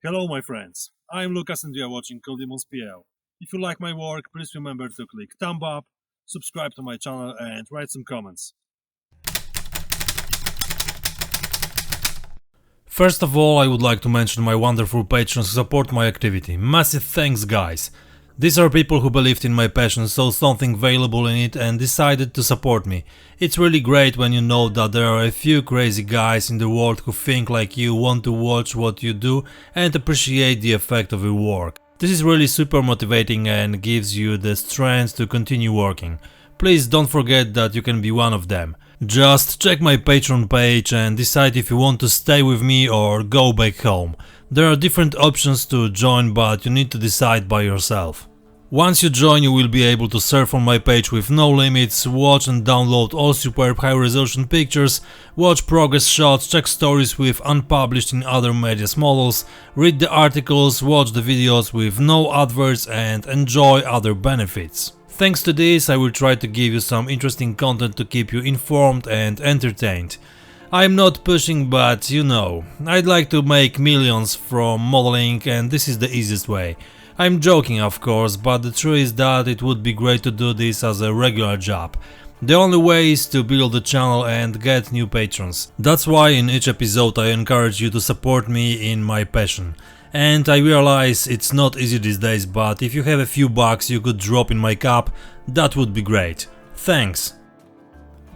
Hello my friends, I'm Lucas and you are watching coldemonspl. If you like my work, please remember to click thumb up, subscribe to my channel and write some comments. First of all, I would like to mention my wonderful patrons who support my activity. Massive thanks, guys! These are people who believed in my passion, saw something valuable in it and decided to support me. It's really great when you know that there are a few crazy guys in the world who think like you, want to watch what you do and appreciate the effect of your work. This is really super motivating and gives you the strength to continue working. Please don't forget that you can be one of them. Just check my Patreon page and decide if you want to stay with me or go back home. There are different options to join, but you need to decide by yourself. Once you join, you will be able to surf on my page with no limits, watch and download all superb high-resolution pictures, watch progress shots, check stories with unpublished in other media's models, read the articles, watch the videos with no adverts and enjoy other benefits. Thanks to this, I will try to give you some interesting content to keep you informed and entertained. I'm not pushing, but you know, I'd like to make millions from modeling and this is the easiest way. I'm joking of course, but the truth is that it would be great to do this as a regular job. The only way is to build the channel and get new patrons. That's why in each episode I encourage you to support me in my passion. And I realize it's not easy these days, but if you have a few bucks you could drop in my cup, that would be great. Thanks!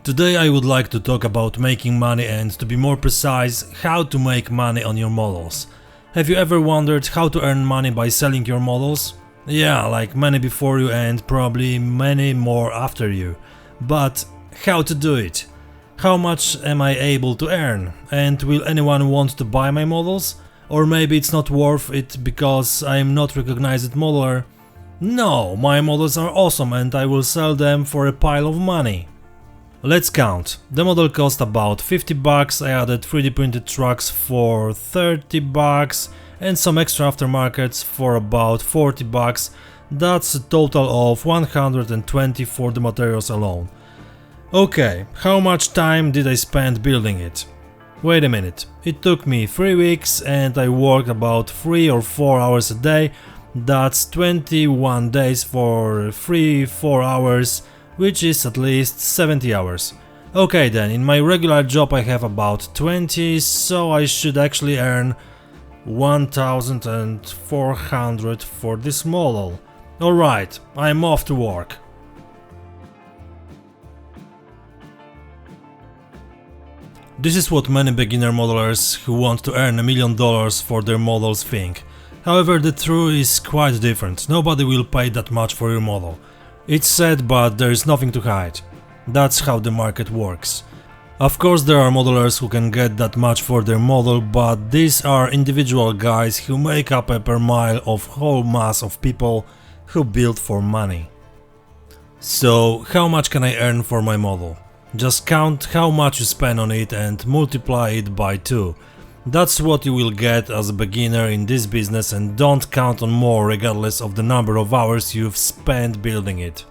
Today I would like to talk about making money and, to be more precise, how to make money on your models. Have you ever wondered how to earn money by selling your models? Yeah, like many before you and probably many more after you. But how to do it? How much am I able to earn? And will anyone want to buy my models? Or maybe it's not worth it because I am not recognized modeler? No, my models are awesome and I will sell them for a pile of money. Let's count. The model cost about 50 bucks, I added 3D printed trucks for 30 bucks and some extra aftermarkets for about 40 bucks. That's a total of 120 for the materials alone. Okay, how much time did I spend building it? Wait a minute, it took me 3 weeks and I worked about 3 or 4 hours a day. That's 21 days for 3-4 hours, which is at least 70 hours. Okay then, in my regular job I have about 20, so I should actually earn 1,400 for this model. Alright, I'm off to work. This is what many beginner modelers who want to earn $1 million for their models think. However, the truth is quite different. Nobody will pay that much for your model. It's sad, but there is nothing to hide. That's how the market works. Of course there are modelers who can get that much for their model, but these are individual guys who make up a per mile of whole mass of people who build for money. So how much can I earn for my model? Just count how much you spend on it and multiply it by 2. That's what you will get as a beginner in this business, and don't count on more regardless of the number of hours you've spent building it.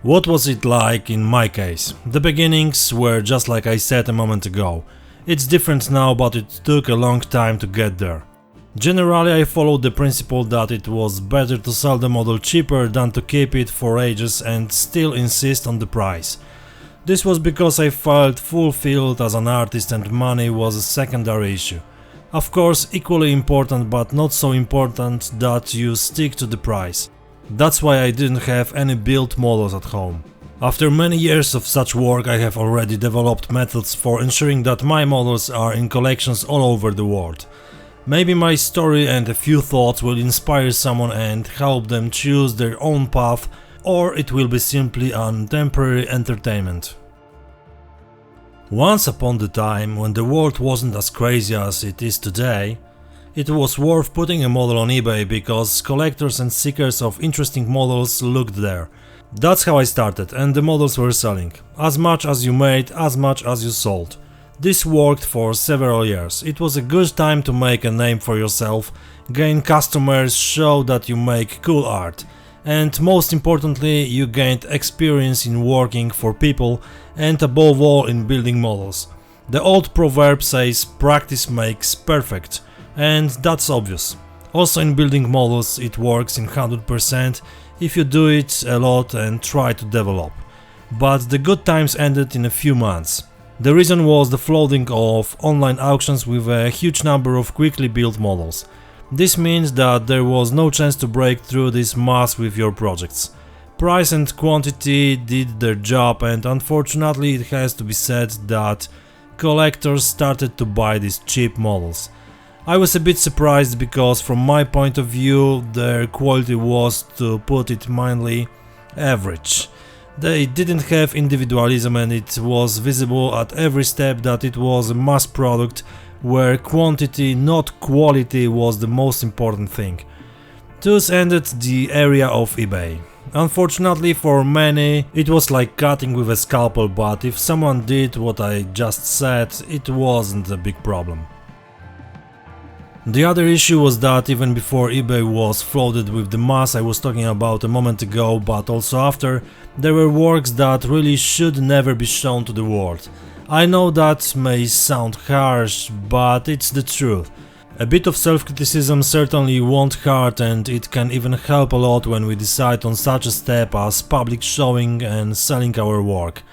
What was it like in my case? The beginnings were just like I said a moment ago. It's different now, but it took a long time to get there. Generally I followed the principle that it was better to sell the model cheaper than to keep it for ages and still insist on the price. This was because I felt fulfilled as an artist and money was a secondary issue. Of course, equally important but not so important that you stick to the price. That's why I didn't have any built models at home. After many years of such work I have already developed methods for ensuring that my models are in collections all over the world. Maybe my story and a few thoughts will inspire someone and help them choose their own path, or it will be simply an temporary entertainment. Once upon a time, when the world wasn't as crazy as it is today, it was worth putting a model on eBay because collectors and seekers of interesting models looked there. That's how I started, and the models were selling. As much as you made, as much as you sold. This worked for several years. It was a good time to make a name for yourself, gain customers, show that you make cool art. And most importantly, you gained experience in working for people and above all in building models. The old proverb says practice makes perfect, and that's obvious. Also in building models it works in 100% if you do it a lot and try to develop. But the good times ended in a few months. The reason was the flooding of online auctions with a huge number of quickly built models. This means that there was no chance to break through this mass with your projects. Price and quantity did their job, and unfortunately it has to be said that collectors started to buy these cheap models. I was a bit surprised because from my point of view their quality was, to put it mildly, average. They didn't have individualism, and it was visible at every step that it was a mass product where quantity, not quality, was the most important thing. Thus ended the era of eBay. Unfortunately for many, it was like cutting with a scalpel, but if someone did what I just said, it wasn't a big problem. The other issue was that even before eBay was flooded with the mass I was talking about a moment ago, but also after, there were works that really should never be shown to the world. I know that may sound harsh, but it's the truth. A bit of self-criticism certainly won't hurt, and it can even help a lot when we decide on such a step as public showing and selling our work.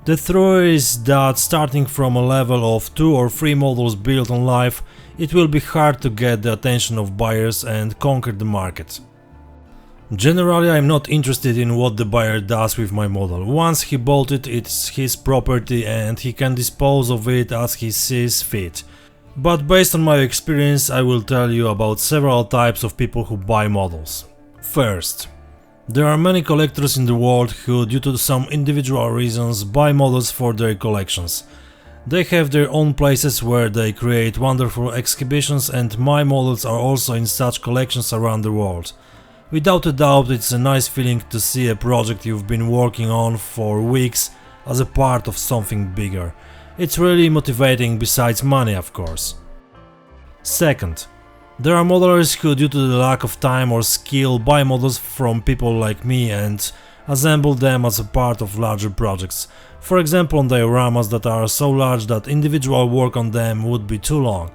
The truth is that starting from a level of 2 or 3 models built on live, it will be hard to get the attention of buyers and conquer the market. Generally, I'm not interested in what the buyer does with my model. Once he bought it, it's his property and he can dispose of it as he sees fit. But based on my experience, I will tell you about several types of people who buy models. First, there are many collectors in the world who, due to some individual reasons, buy models for their collections. They have their own places where they create wonderful exhibitions, and my models are also in such collections around the world. Without a doubt, it's a nice feeling to see a project you've been working on for weeks as a part of something bigger. It's really motivating, besides money, of course. Second, there are modelers who, due to the lack of time or skill, buy models from people like me and assemble them as a part of larger projects. For example, on dioramas that are so large that individual work on them would be too long.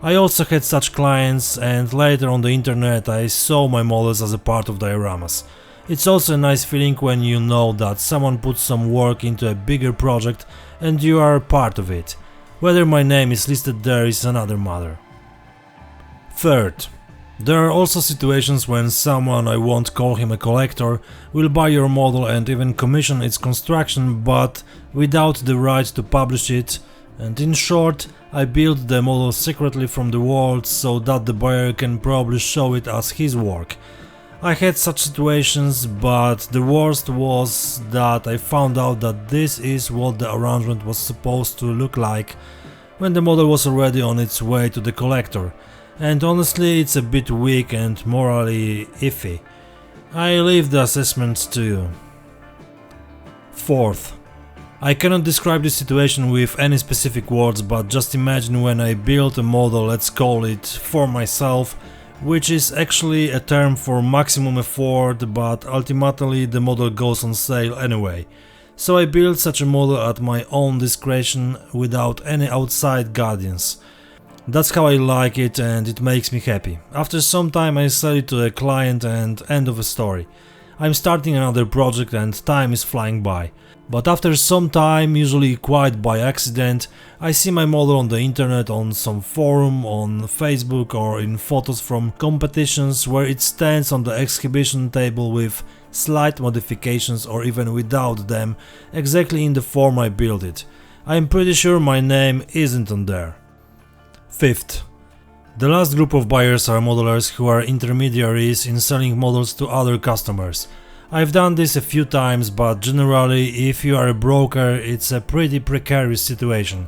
I also had such clients, and later on the internet I saw my models as a part of dioramas. It's also a nice feeling when you know that someone put some work into a bigger project and you are a part of it. Whether my name is listed there is another matter. Third, there are also situations when someone, I won't call him a collector, will buy your model and even commission its construction, but without the right to publish it, and in short, I built the model secretly from the world so that the buyer can probably show it as his work. I had such situations, but the worst was that I found out that this is what the arrangement was supposed to look like when the model was already on its way to the collector. And honestly, it's a bit weak and morally iffy. I leave the assessment to you. Fourth, I cannot describe this situation with any specific words, but just imagine when I build a model, let's call it for myself, which is actually a term for maximum effort, but ultimately the model goes on sale anyway. So I build such a model at my own discretion without any outside guardians. That's how I like it, and it makes me happy. After some time I sell it to a client and end of a story. I'm starting another project and time is flying by. But after some time, usually quite by accident, I see my model on the internet, on some forum, on Facebook, or in photos from competitions where it stands on the exhibition table with slight modifications or even without them, exactly in the form I built it. I'm pretty sure my name isn't on there. Fifth, the last group of buyers are modelers who are intermediaries in selling models to other customers. I've done this a few times, but generally, if you are a broker, it's a pretty precarious situation.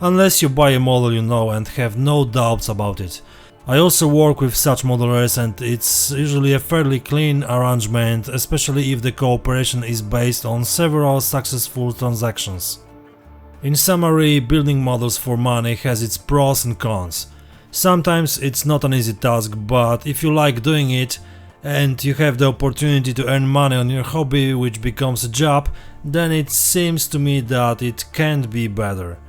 Unless you buy a model you know and have no doubts about it. I also work with such modelers, and it's usually a fairly clean arrangement, especially if the cooperation is based on several successful transactions. In summary, building models for money has its pros and cons. Sometimes it's not an easy task, but if you like doing it and you have the opportunity to earn money on your hobby, which becomes a job, then it seems to me that it can't be better.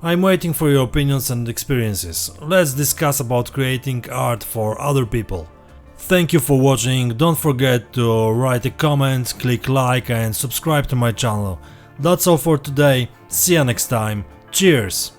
I'm waiting for your opinions and experiences. Let's discuss about creating art for other people. Thank you for watching, don't forget to write a comment, click like and subscribe to my channel. That's all for today, see you next time, cheers!